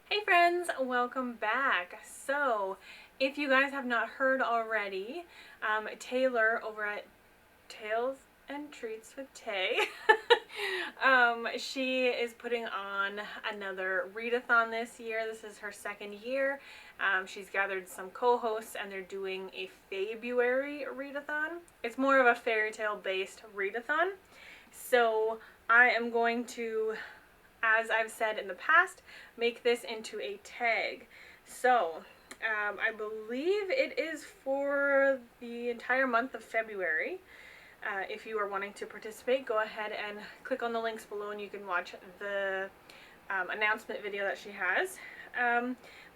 Hey friends, welcome back. So, if you guys have not heard already, Taylor over at Tales and Treats with Tay, she is putting on another readathon this year. This is her second year. She's gathered some co-hosts and they're doing a Faebruary Readathon. It's more of a fairy tale based readathon. So I am going to, as I've said in the past, make this into a tag. So, I believe it is for the entire month of February. If you are wanting to participate, go ahead and click on the links below and you can watch the announcement video that she has.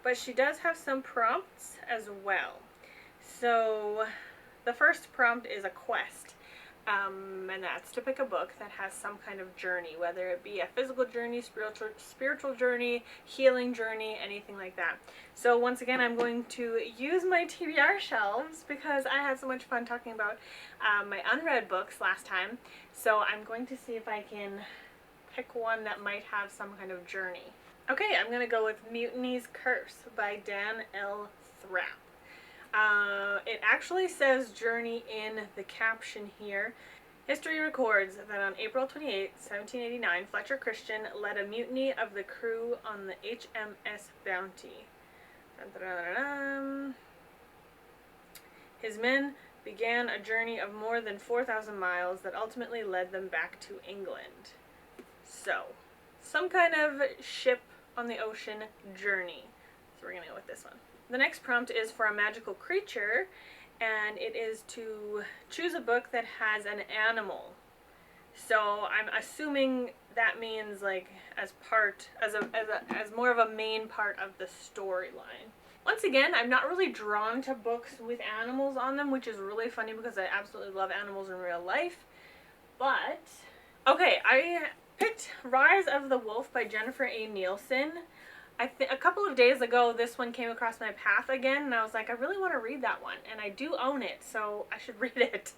But she does have some prompts as well. So, the first prompt is a quest. And that's to pick a book that has some kind of journey, whether it be a physical journey, spiritual journey, healing journey, anything like that. So once again, I'm going to use my TBR shelves because I had so much fun talking about my unread books last time. So I'm going to see if I can pick one that might have some kind of journey. Okay, I'm going to go with Mutiny's Curse by Dan L. Thrapp. It actually says journey in the caption here. History records that on April 28, 1789, Fletcher Christian led a mutiny of the crew on the HMS Bounty. His men began a journey of more than 4,000 miles that ultimately led them back to England. So, some kind of ship on the ocean journey. So we're going to go with this one. The next prompt is for a magical creature, and it is to choose a book that has an animal. So I'm assuming that means like as more of a main part of the storyline. Once again, I'm not really drawn to books with animals on them, which is really funny because I absolutely love animals in real life. But okay, I picked Rise of the Wolf by Jennifer A. Nielsen. A couple of days ago, this one came across my path again, and I was like, I really want to read that one, and I do own it, so I should read it.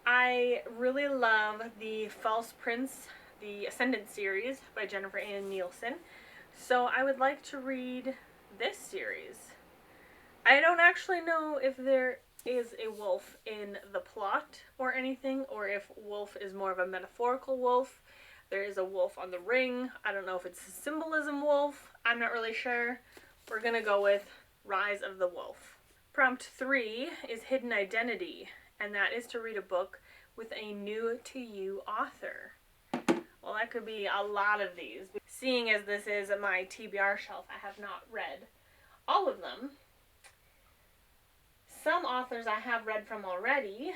I really love the False Prince, the Ascendant series by Jennifer A. Nielsen, so I would like to read this series. I don't actually know if there is a wolf in the plot or anything, or if wolf is more of a metaphorical wolf. There is a wolf on the ring. I don't know if it's a symbolism wolf. I'm not really sure. We're going to go with Rise of the Wolf. Prompt 3 is Hidden Identity, and that is to read a book with a new-to-you author. Well, that could be a lot of these. Seeing as this is my TBR shelf, I have not read all of them. Some authors I have read from already,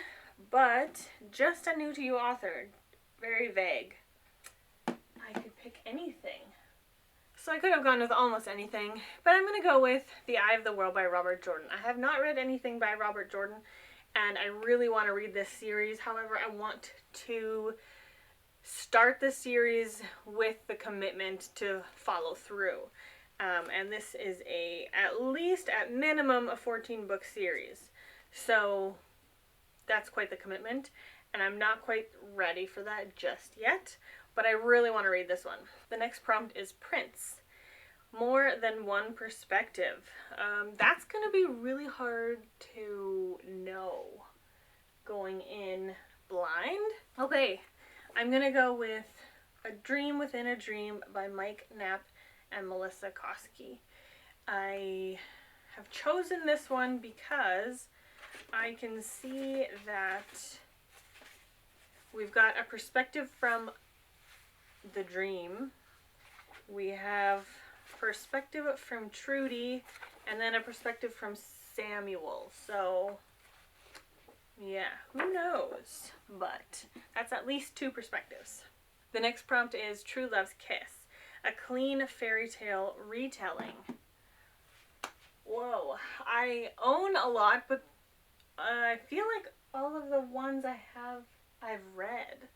but just a new-to-you author. Very vague. I could pick anything. So I could have gone with almost anything, but I'm going to go with The Eye of the World by Robert Jordan. I have not read anything by Robert Jordan, and I really want to read this series. However, I want to start the series with the commitment to follow through. And this is at minimum, a 14-book series. So that's quite the commitment, and I'm not quite ready for that just yet. But I really want to read this one. The next prompt is Prince. More Than One Perspective. That's going to be really hard to know going in blind. Okay, I'm going to go with A Dream Within a Dream by Mike Knapp and Melissa Koski. I have chosen this one because I can see that we've got a perspective from the dream. We have perspective from Trudy, and then a perspective from Samuel. So, yeah, who knows? But that's at least 2 perspectives. The next prompt is True Love's Kiss, a clean fairy tale retelling. Whoa, I own a lot, but I feel like all of the ones I've read.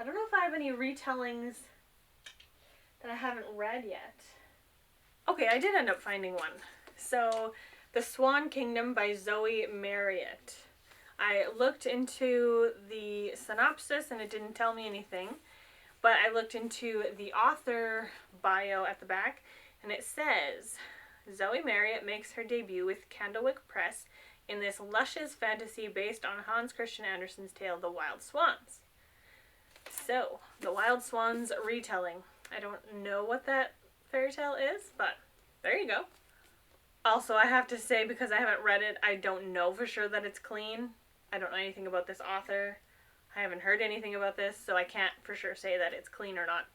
I don't know if I have any retellings that I haven't read yet. Okay, I did end up finding one. So, The Swan Kingdom by Zoe Marriott. I looked into the synopsis and it didn't tell me anything, but I looked into the author bio at the back And it says, Zoe Marriott makes her debut with Candlewick Press in this luscious fantasy based on Hans Christian Andersen's tale, The Wild Swans. So, The Wild Swans retelling. I don't know what that fairy tale is, but there you go. Also, I have to say, because I haven't read it, I don't know for sure that it's clean. I don't know anything about this author. I haven't heard anything about this, so I can't for sure say that it's clean or not.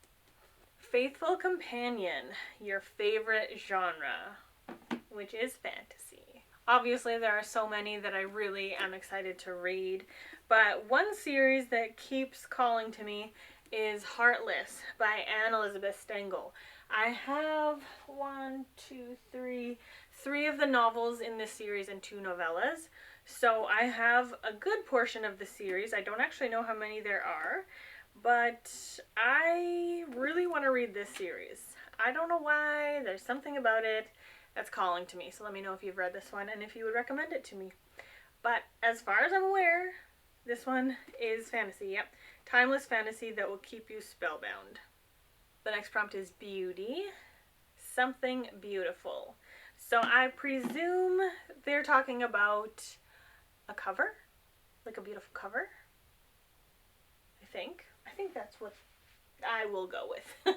Faithful Companion, your favorite genre, which is fantasy. Obviously, there are so many that I really am excited to read, but one series that keeps calling to me is Heartless by Anne Elizabeth Stengel. I have three of the novels in this series and 2 novellas. So I have a good portion of the series. I don't actually know how many there are, but I really want to read this series. I don't know why. There's something about it that's calling to me. So let me know if you've read this one and if you would recommend it to me. But as far as I'm aware, this one is fantasy. Yep. Timeless fantasy that will keep you spellbound. The next prompt is beauty. Something beautiful. So I presume they're talking about a cover, like a beautiful cover. I think that's what I will go with.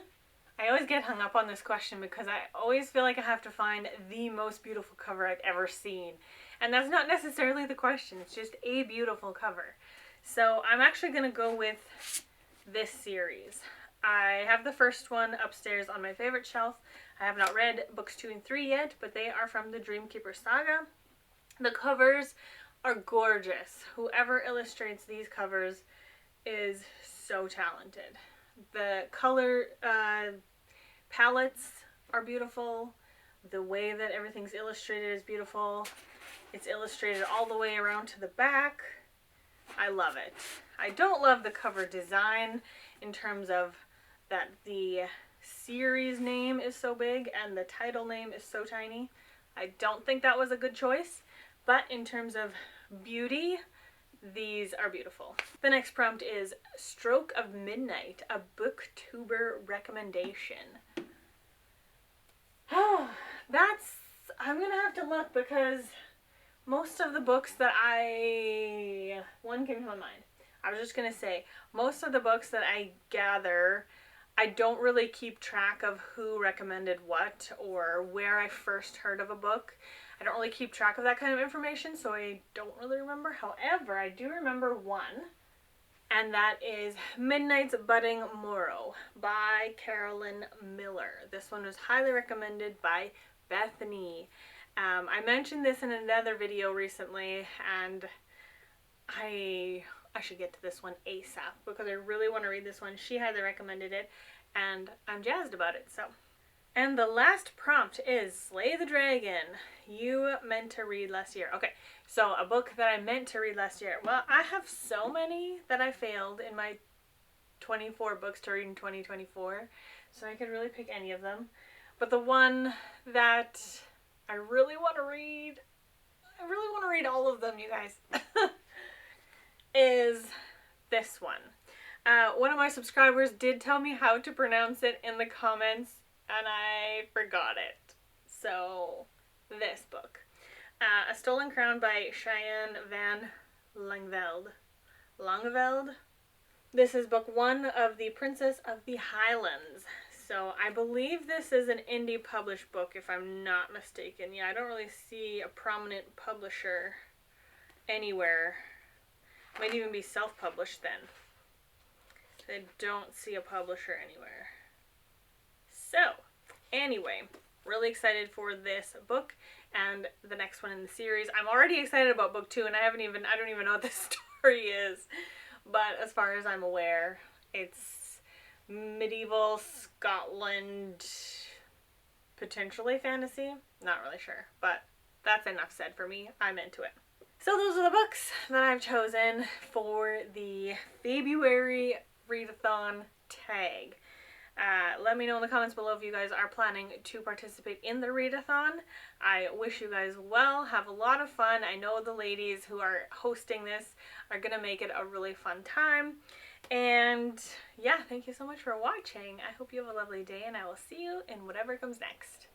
I always get hung up on this question because I always feel like I have to find the most beautiful cover I've ever seen. And that's not necessarily the question, it's just a beautiful cover. So I'm actually going to go with this series. I have the first one upstairs on my favorite shelf. I have not read books 2 and 3 yet, but they are from the Dreamkeeper saga. The covers are gorgeous. Whoever illustrates these covers is so talented. The color palettes are beautiful. The way that everything's illustrated is beautiful. It's illustrated all the way around to the back. I love it. I don't love the cover design in terms of that the series name is so big and the title name is so tiny. I don't think that was a good choice, but in terms of beauty, these are beautiful. The next prompt is Stroke of Midnight, a BookTuber recommendation. Oh, I'm gonna have to look because most of the books that one came to my mind. I was just gonna say, most of the books that I gather, I don't really keep track of who recommended what or where I first heard of a book. I don't really keep track of that kind of information, so I don't really remember. However, I do remember one, and that is Midnight's Budding Morrow by Carolyn Miller. This one was highly recommended by Bethany. I mentioned this in another video recently, and I should get to this one ASAP because I really want to read this one. She highly recommended it, and I'm jazzed about it. So, and the last prompt is Slay the Dragon. You meant to read last year. Okay, so a book that I meant to read last year. Well, I have so many that I failed in my 24 books to read in 2024, so I could really pick any of them. But the one that I really want to read all of them, you guys, is this one. One of my subscribers did tell me how to pronounce it in the comments, and I forgot it. So, this book. A Stolen Crown by Cheyenne Van Langeveld. This is book 1 of The Princess of the Highlands. So I believe this is an indie published book, if I'm not mistaken. Yeah, I don't really see a prominent publisher anywhere. Might even be self-published then. I don't see a publisher anywhere. So, anyway, really excited for this book and the next one in the series. I'm already excited about book 2, and I don't even know what the story is. But as far as I'm aware, it's medieval Scotland, potentially fantasy. Not really sure, but that's enough said for me. I'm into it. So those are the books that I've chosen for the Faebruary Readathon Tag. Let me know in the comments below if you guys are planning to participate in the readathon. I wish you guys well. Have a lot of fun. I know the ladies who are hosting this are going to make it a really fun time. And yeah, thank you so much for watching. I hope you have a lovely day, and I will see you in whatever comes next.